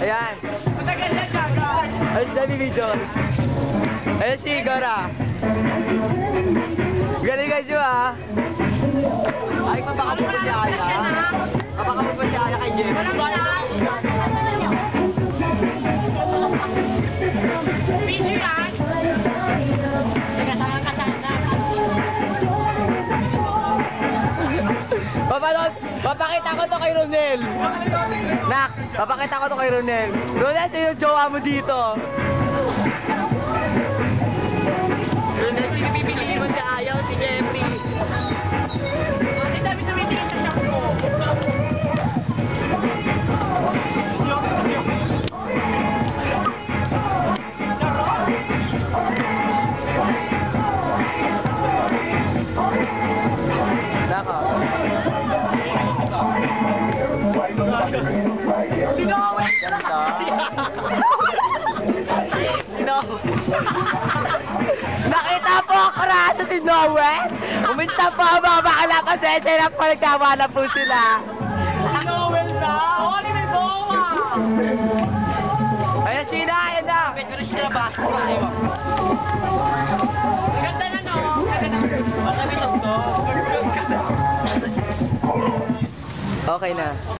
Ayan. Matagal na siya. Ay, sabi video. Ayan si Igor ah. Galing ka siya ah. Ay, mapakabot pa si Aya. Mapakabot pa si Aya kay Jeff. Video yan. Papakita ko to kay Ronel. Nak, papakita ko to kay Ronel. Ronel, sino yung jowa mo dito? Ronel, sino pipiliin mo si Aya o si Jeffrey? Ang dami tumitiis sa siya ko. Nako. Pinawin ka na. Sino? Nakita po ang karasyo si Noel? Umista po ang mga bakala pasensya na po nagkawa na po sila. Noel na. Oo, ni may bowa. Ayan sila, ayan na. Pero siya na ba? Ganda na no. Ganda na. Okay na.